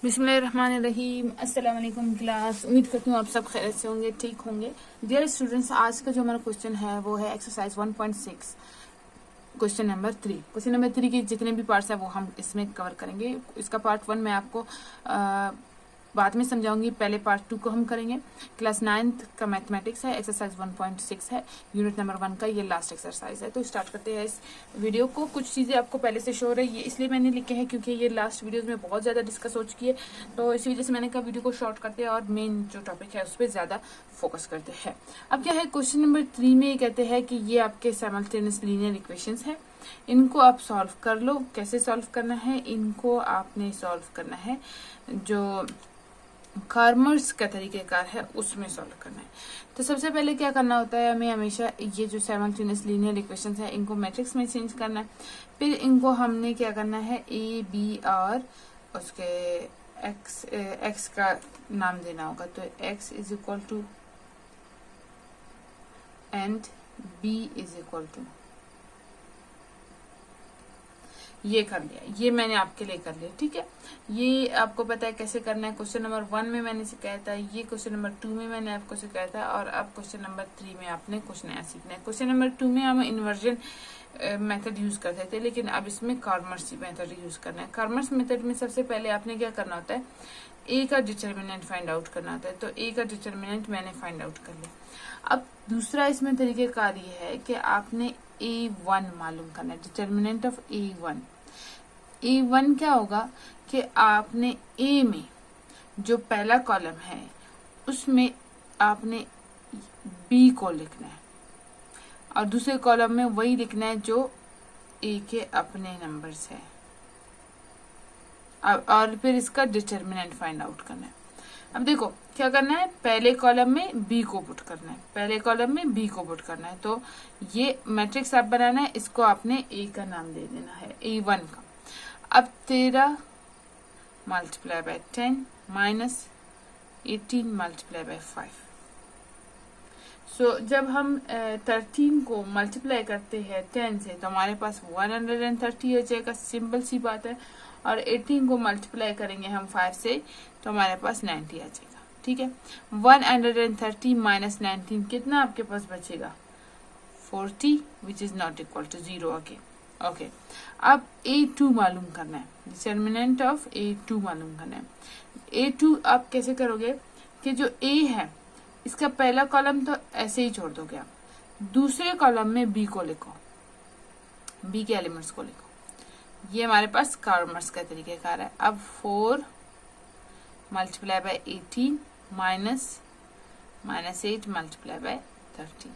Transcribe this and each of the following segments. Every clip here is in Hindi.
बिस्मिल्लाहिर्रहमानिर्रहीम। अस्सलाम वालेकुम क्लास। उम्मीद करती हूँ आप सब खैरियत से होंगे, ठीक होंगे। डियर स्टूडेंट्स, आज का जो हमारा क्वेश्चन है वो है exercise 1.6 question number 3। Question number 3 के जितने भी पार्ट्स हैं वो हम इसमें कवर करेंगे। इसका पार्ट 1 मैं आपको बाद में समझाऊंगी, पहले पार्ट 2 को हम करेंगे। क्लास 9th का मैथमेटिक्स है, एक्सरसाइज 1.6 है, यूनिट नंबर 1 का ये लास्ट एक्सरसाइज है। तो स्टार्ट करते हैं इस वीडियो को। कुछ चीज़ें आपको पहले से शो हो रही है, इसलिए मैंने लिखे हैं क्योंकि ये लास्ट वीडियोस में बहुत ज़्यादा डिस्कस हो चुकी है, तो इसी वजह से मैंने कहा वीडियो को शॉर्ट करते हैं और मेन जो टॉपिक है उस पर ज़्यादा फोकस करते हैं। अब क्या है, क्वेश्चन नंबर 3 में कहते हैं कि ये आपके साइमल्टेनियस लीनियर इक्वेशंस है, इनको आप सॉल्व कर लो। कैसे सॉल्व करना है, इनको आपने सॉल्व करना है जो कार्मर्स का तरीकेकार है उसमें सॉल्व करना है। तो सबसे पहले क्या करना होता है, हमें हमेशा ये जो साइमल्टेनियस लीनियर इक्वेशंस है इनको मैट्रिक्स में चेंज करना है। फिर इनको हमने क्या करना है, ए बी और उसके एक्स का नाम देना होगा। तो X is equal to and B is equal to, ये कर लिया, ये मैंने आपके लिए कर लिया, ठीक है। ये आपको पता है कैसे करना है। क्वेश्चन नंबर 1 में मैंने सिखाया था, ये क्वेश्चन नंबर 2 में मैंने आपको सिखाया था, और अब क्वेश्चन नंबर 3 में आपने कुछ नया सीखना है। क्वेश्चन नंबर 2 में हम इन्वर्जन मेथड यूज करते थे, लेकिन अब इसमें कार्मर्स मेथड यूज करना है। कार्मर्स मेथड में सबसे पहले आपने क्या करना होता है, ए का डिटर्मिनेंट फाइंड आउट करना होता है। तो ए का डिटर्मिनेंट मैंने फाइंड आउट कर लिया। अब दूसरा इसमें तरीकेकार ये है कि आपने A1 मालूम करना है, डिटर्मिनेंट ऑफ A1। A1 क्या होगा कि आपने ए में जो पहला कॉलम है उसमें आपने बी को लिखना है और दूसरे कॉलम में वही लिखना है जो ए के अपने नंबर्स है, और फिर इसका डिटर्मिनेंट फाइंड आउट करना है। अब देखो क्या करना है, पहले कॉलम में बी को पुट करना है, पहले कॉलम में बी को पुट करना है। तो ये मैट्रिक्स आप बनाना है, इसको आपने ए का नाम दे देना है, A1 का। अब 13 multiply by 10 minus 18 multiply by 5। सो जब हम 13 को मल्टीप्लाई करते हैं 10 से तो हमारे पास 130 हो जाएगा, सिंपल सी बात है। और 18 को मल्टीप्लाई करेंगे हम 5 से तो हमारे पास 90 आ जाएगा, ठीक है। 130 माइनस 19 कितना आपके पास बचेगा, 40, which is not equal to 0। Okay, अब A2 मालूम करना है, डिटर्मिनेंट ऑफ A2 मालूम करना है। A2 आप कैसे करोगे कि जो A है इसका पहला कॉलम तो ऐसे ही छोड़ दोगे आप, दूसरे कॉलम में B को लिखो, B के एलिमेंट्स को लिखो। ये हमारे पास कार्मर्स का तरीकेकार है। अब 4 multiply by 18 minus 8 multiply by 13,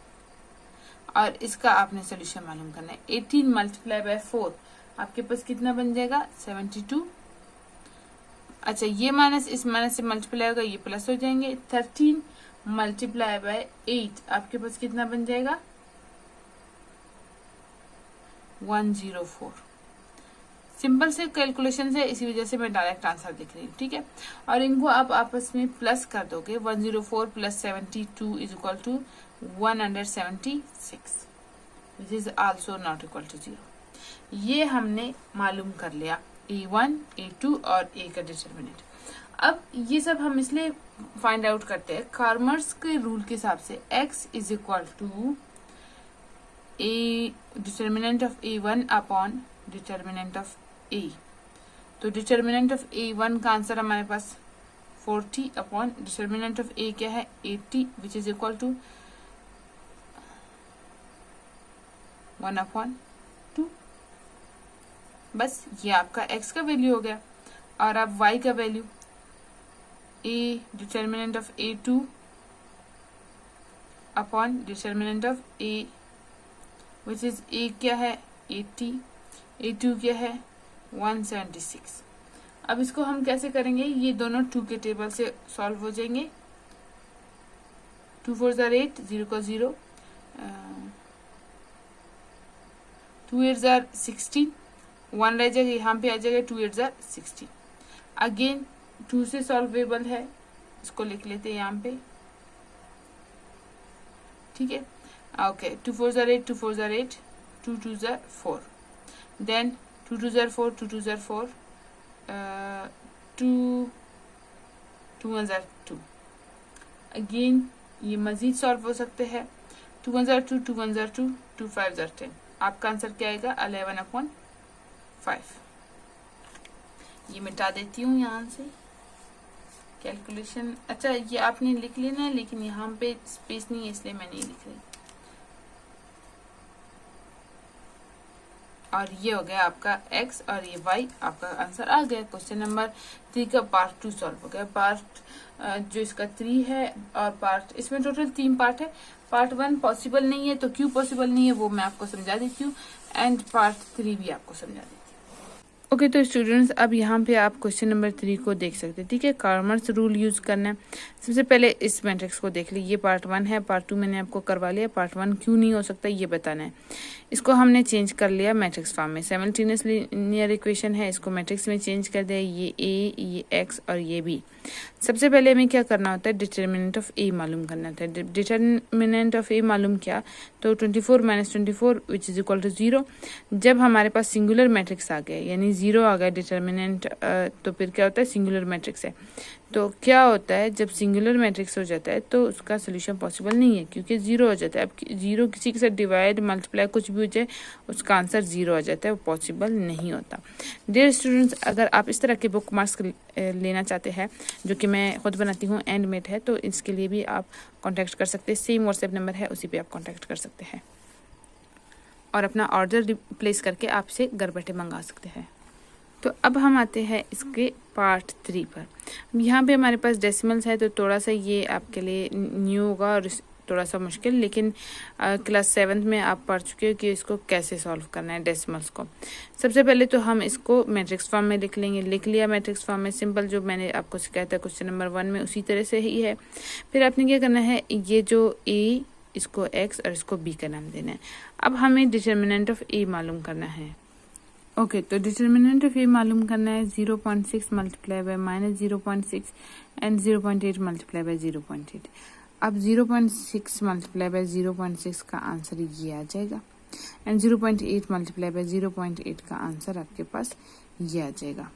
और इसका आपने सोल्यूशन मालूम करना है। 18 मल्टीप्लाई बाय 4 आपके पास कितना बन जाएगा, 72। अच्छा, ये माइनस इस माइनस से मल्टीप्लाई होगा, ये प्लस हो जाएंगे। 13 मल्टीप्लाई बाय 8 आपके पास कितना बन जाएगा, 104। सिंपल से कैलकुलेशन है, इसी वजह से मैं डायरेक्ट आंसर लिख रही हूँ, ठीक है। और इनको आप आपस में प्लस कर दोगे, 104 plus 72 is equal to 176, which is also not equal to 0। ये हमने मालूम कर लिया, A1, A2 और A का डिटर्मिनेंट। अब ये सब हम इसलिए फाइंड आउट करते हैं कार्मर्स के रूल के हिसाब से, x is equal to a determinant of A1 upon determinant of A। तो डिटर्मिनेंट ऑफ A1 का आंसर हमारे पास 40 अपॉन डिटर्मिनेंट ऑफ A क्या है, 80, विच इज इक्वल टू 1/2। बस ये आपका x का वैल्यू हो गया। और अब y का value, a determinant of A2 upon determinant of A, which is A क्या है 80, A2 क्या है 176। अब इसको हम कैसे करेंगे, ये दोनों 2 के टेबल से सॉल्व हो जाएंगे। 2 4 आर 8, 0 का 0, 2 8 आर 16, 1 रह जाएगा, यहाँ पे आ जाएगा 2 8 आर 16। अगेन 2 से सॉल्वेबल है, इसको लिख लेते हैं यहाँ पे, ठीक है। Okay, 2 4 or 8, 2 4 or 8, 2 2 or 4, then 2 2 or 4, 2 2 or 4, 2 again ये मजीद सॉल्व हो सकते हैं। 2 1 2 2 1 2 2 5 10। आपका आंसर क्या आएगा 11/5। ये मिटा देती हूँ यहाँ से कैलकुलेशन। अच्छा ये आपने लिख लेना है, लेकिन यहाँ पे स्पेस नहीं है इसलिए मैं नहीं लिख रही। और ये हो गया आपका x और ये y, आपका आंसर आ गया। क्वेश्चन नंबर 3 का पार्ट 2 सॉल्व हो गया। पार्ट जो इसका 3 है और पार्ट, इसमें टोटल 3 पार्ट है। पार्ट 1 पॉसिबल नहीं है, तो क्यों पॉसिबल नहीं है वो मैं आपको समझा देती हूँ, एंड पार्ट 3 भी आपको समझा देती हूँ। ओके तो स्टूडेंट्स अब यहाँ पे आप क्वेश्चन नंबर 3 को देख सकते हैं। ठीक है, कार्मर्स रूल यूज करना है। सबसे पहले इस मैट्रिक्स को देख लीजिए, ये पार्ट 1 है, पार्ट 2 मैंने आपको करवा लिया, पार्ट 1 क्यों नहीं हो सकता ये बताना है। इसको हमने चेंज कर लिया मैट्रिक्स फॉर्म में, साइमल्टेनियस लीनियर इक्वेशन है, इसको मैट्रिक्स में चेंज कर दिया, ये ए, ये एक्स और ये बी। सबसे पहले हमें क्या करना होता है, डिटर्मिनेंट ऑफ ए मालूम करना होता है। डिटर्मिनेंट ऑफ ए मालूम किया तो 24 - 24 विच इज इक्वल टू 0। जब हमारे पास सिंगुलर मैट्रिक्स आ गया यानी 0 आ गया डिटर्मिनेंट, तो फिर क्या होता है, सिंगुलर मैट्रिक्स है। तो क्या होता है, जब सिंगुलर मैट्रिक्स हो जाता है तो उसका सोल्यूशन पॉसिबल नहीं है क्योंकि 0 हो जाता है। अब 0 किसी के साथ डिवाइड मल्टीप्लाई कुछ भी हो जाए उसका आंसर 0 आ जाता है, वो पॉसिबल नहीं होता। डियर स्टूडेंट्स, अगर आप इस तरह के बुक मार्क्स लेना चाहते हैं जो कि मैं खुद बनाती हूँ, एंडमेट है, तो इसके लिए भी आप कॉन्टैक्ट कर सकते हैं। सेम व्हाट्सएप नंबर है, उसी पर आप कॉन्टैक्ट कर सकते हैं और अपना ऑर्डर प्लेस करके आपसे घर बैठे मंगा सकते हैं। तो अब हम आते हैं इसके पार्ट 3 पर। यहाँ पे हमारे पास डेसिमल्स है, तो थोड़ा सा ये आपके लिए न्यू होगा और थोड़ा सा मुश्किल, लेकिन क्लास 7 में आप पढ़ चुके हो कि इसको कैसे सॉल्व करना है डेसिमल्स को। सबसे पहले तो हम इसको मैट्रिक्स फॉर्म में लिख लेंगे। लिख लिया मैट्रिक्स फॉर्म में, सिंपल जो मैंने आपको सिखाया था क्वेश्चन नंबर 1 में उसी तरह से ही है। फिर आपने क्या करना है, ये जो ए, इसको एक्स और इसको बी का नाम देना है। अब हमें डिटर्मिनेंट ऑफ ए मालूम करना है। ओके तो डिटर्मिनेंट ऑफ ए मालूम करना है 0.6 multiply by -0.6 and 0.8 multiply by 0.8। अब 0.6 मल्टीप्लाई बाय 0.6 का आंसर ये आ जाएगा एंड 0.8 मल्टीप्लाई बाय 0.8 का आंसर आपके पास ये आ जाएगा।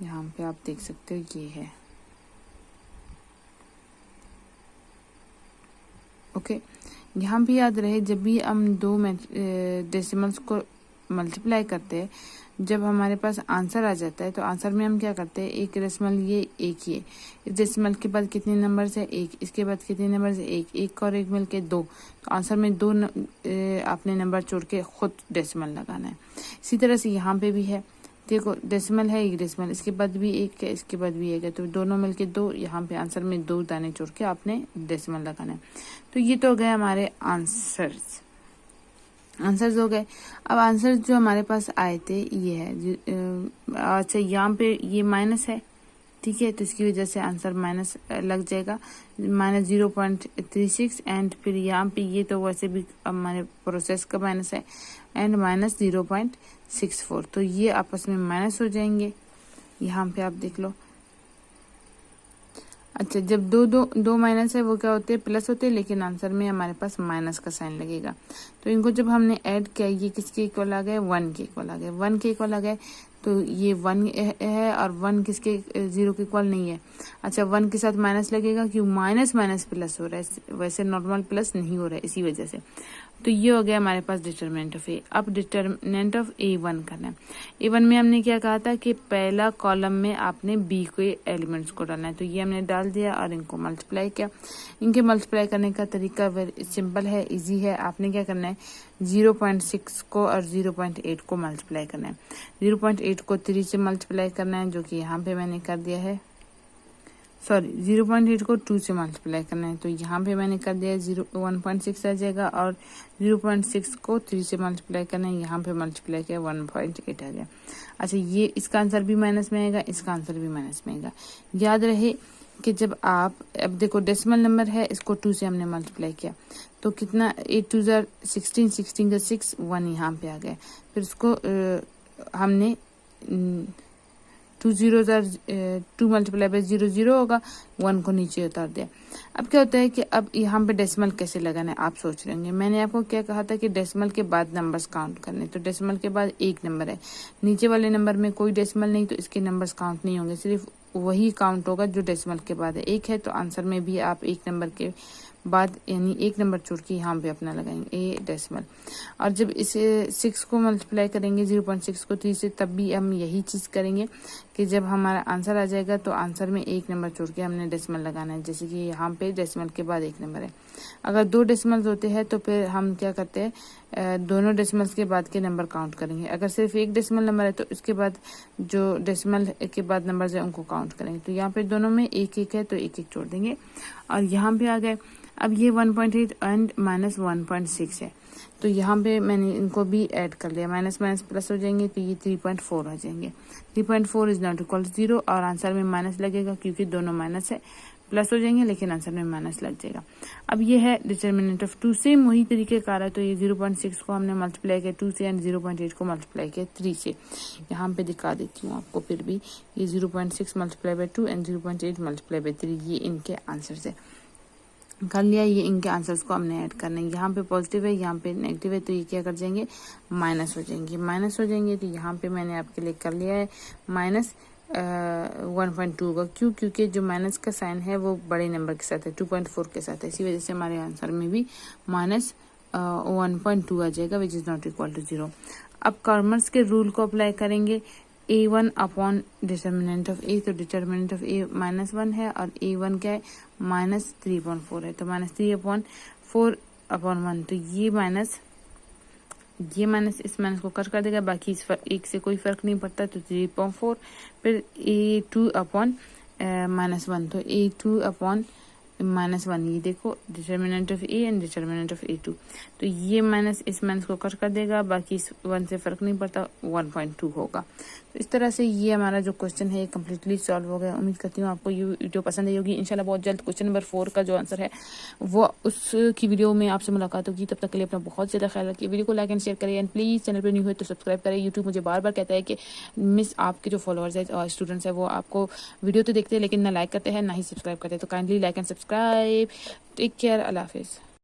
यहाँ पे आप देख सकते हो ये है। ओके यहाँ भी याद रहे, जब भी हम दो डेसिमल्स को मल्टीप्लाई करते हैं, जब हमारे पास आंसर आ जाता है तो आंसर में हम क्या करते हैं, एक डेसिमल ये, एक ये, इस डेसिमल के बाद कितने नंबर्स है, एक, इसके बाद कितने नंबर्स है, एक, एक और एक मिलके 2, तो आंसर में 2 आपने नंबर छोड़ के खुद डेसिमल लगाना है। इसी तरह से यहाँ पे भी है, देखो डेसिमल है, एक डेसिमल, इसके बाद भी एक है, इसके बाद भी एक है, तो दोनों मिलके 2, यहाँ पे आंसर में 2 दाने छोड़ के आपने डेसिमल लगाना है। तो ये तो हो गए हमारे आंसर्स हो गए। अब आंसर जो हमारे पास आए थे ये है, अच्छा यहाँ पे ये माइनस है, ठीक है, तो इसकी वजह से आंसर माइनस लग जाएगा, -0.36 एंड फिर यहाँ पे ये तो वैसे भी हमारे प्रोसेस का माइनस है एंड -0.64, तो ये आपस में माइनस हो जाएंगे। यहाँ पे आप देख लो। अच्छा जब दो माइनस है वो क्या होते हैं, प्लस होते हैं, लेकिन आंसर में हमारे पास माइनस का साइन लगेगा। तो इनको जब हमने ऐड किया, ये किसके इक्वल आ गए, 1 के इक्वल आ गए, 1 के इक्वल आ गए, तो ये 1 है और 1 किसके 0 के इक्वल नहीं है। अच्छा 1 के साथ माइनस लगेगा, क्यों, माइनस माइनस प्लस हो रहा है, वैसे नॉर्मल प्लस नहीं हो रहा है, इसी वजह से। तो ये हो गया हमारे पास डिटर्मिनेंट ऑफ ए। अब डिटर्मिनेंट ऑफ A1 करना है। A1 में हमने क्या कहा था कि पहला कॉलम में आपने बी के एलिमेंट्स को डालना है, तो ये हमने डाल दिया और इनको मल्टीप्लाई किया। इनके मल्टीप्लाई करने का तरीका वेरी सिंपल है, इजी है। आपने क्या करना है, 0.6 को और 0.8 को मल्टीप्लाई करना है। 0.8 को 3 से मल्टीप्लाई करना है, जो कि यहाँ पे मैंने कर दिया है, सॉरी 0.8 को 2 से मल्टीप्लाई करना है, तो यहाँ पे मैंने कर दिया 1.6 आ जाएगा, और 0.6 को 3 से मल्टीप्लाई करना है, यहाँ पे मल्टीप्लाई किया 1.8 आ गया। अच्छा ये इसका आंसर भी माइनस में आएगा, इसका आंसर भी माइनस में आएगा। याद रहे कि जब आप, अब देखो डेसिमल नंबर है, इसको 2 से हमने मल्टीप्लाई किया, तो कितना, 8 2 16, 16 का 6, 1 यहाँ पे आ गया। फिर इसको हमने 2 zeros are 2 मल्टीप्लाई बाय 0 0 होगा, 1 को नीचे उतार दिया। अब क्या होता है कि अब यहाँ पे डेसिमल कैसे लगाना है आप सोच रहे होंगे। मैंने आपको क्या कहा था कि डेसिमल के बाद नंबर्स काउंट करने, तो डेसिमल के बाद एक नंबर है, नीचे वाले नंबर में कोई डेसिमल नहीं, तो इसके नंबर्स काउंट नहीं होंगे, सिर्फ वही काउंट होगा जो डेसिमल के बाद है। एक है तो आंसर में भी आप एक नंबर के बाद यानी एक नंबर छोड़ के यहाँ पे अपना लगाएंगे ए डेसिमल। और जब इसे 6 को मल्टीप्लाई करेंगे 0.6 को 3 से, तब भी हम यही चीज़ करेंगे कि जब हमारा आंसर आ जाएगा तो आंसर में एक नंबर छोड़ के हमने डेसिमल लगाना है। जैसे कि यहाँ पे डेसिमल के बाद एक नंबर है। अगर 2 डेसिमल्स होते हैं तो फिर हम क्या करते हैं, दोनों डेसिमल्स के बाद के नंबर काउंट करेंगे। अगर सिर्फ एक डेसिमल नंबर है तो इसके बाद जो डेसिमल के बाद नंबर है उनको काउंट करेंगे। तो यहाँ पे दोनों में एक एक है तो एक एक छोड़ देंगे और यहाँ पे आ गए। अब ये 1.8 एंड माइनस 1.6 है, तो यहाँ पे मैंने इनको भी ऐड कर लिया, माइनस माइनस प्लस हो जाएंगे तो ये 3.4 हो जाएंगे। 3.4 इज नॉट इक्वल 0 और आंसर में माइनस लगेगा क्योंकि दोनों माइनस है, प्लस हो जाएंगे लेकिन आंसर में माइनस लग जाएगा। अब ये है डिटर्मिनेंट ऑफ 2, सेम वही तरीके कार है। तो ये 0.6 को हमने मल्टीप्लाई किया 2 से एंड 0.8 को मल्टीप्लाई किया 3 से। यहाँ पे दिखा देती हूँ आपको फिर भी, ये 0.6 multiply by 2 and 0.8 multiply by 3, ये इनके आंसर है। कर लिया, ये इनके आंसर्स को हमने ऐड करना है। यहाँ पे पॉजिटिव है, यहाँ पे नेगेटिव है, तो ये क्या कर जाएंगे, माइनस हो जाएंगे। माइनस हो जाएंगे तो यहाँ पे मैंने आपके लिए कर लिया है माइनस 1.2 का। क्यों? क्योंकि जो माइनस का साइन है वो बड़े नंबर के साथ है, 2.4 के साथ है, इसी वजह से हमारे आंसर में भी माइनस 1.2 आ जाएगा, which is not equal to 0। अब कॉमर्स के रूल को अप्लाई करेंगे, a1 upon determinant of a, तो डिटर्मिनेंट ऑफ a -1 है और a1 क्या है, -3.4 है, तो -3 अपॉन 4 अपॉन 1, तो ये माइनस इस माइनस को कट कर देगा, बाकी इस एक से कोई फर्क नहीं पड़ता, तो 3.4। फिर a2 अपॉन -1, तो a2 अपॉन -1, ये देखो determinant of a and determinant of a2, तो ये माइनस इस माइनस को कट कर देगा, बाकी इस 1 से फर्क नहीं पड़ता, 1.2 होगा। तो इस तरह से ये हमारा जो क्वेश्चन है ये कम्प्लीटली सॉल्व हो गया। उम्मीद करती हूँ आपको ये वीडियो पसंद आई होगी। इंशाल्लाह बहुत जल्द क्वेश्चन नंबर 4 का जो आंसर है वो उसकी वीडियो में आपसे मुलाकात होगी। तब तक के लिए अपना बहुत ज़्यादा ख्याल रखिए, वीडियो को लाइक एंड शेयर करें एंड प्लीज़ चैनल पर न्यू हो तो सब्सक्राइब करें। यूट्यूब मुझे बार बार कहता है कि मिस आपके जो फॉलोअर्स है और स्टूडेंट्स है वो आपको वीडियो तो देखते हैं लेकिन ना लाइक करते हैं ना ही सब्सक्राइब करते हैं, तो kindly like and subscribe. Take care, अल्लाह हाफिज़।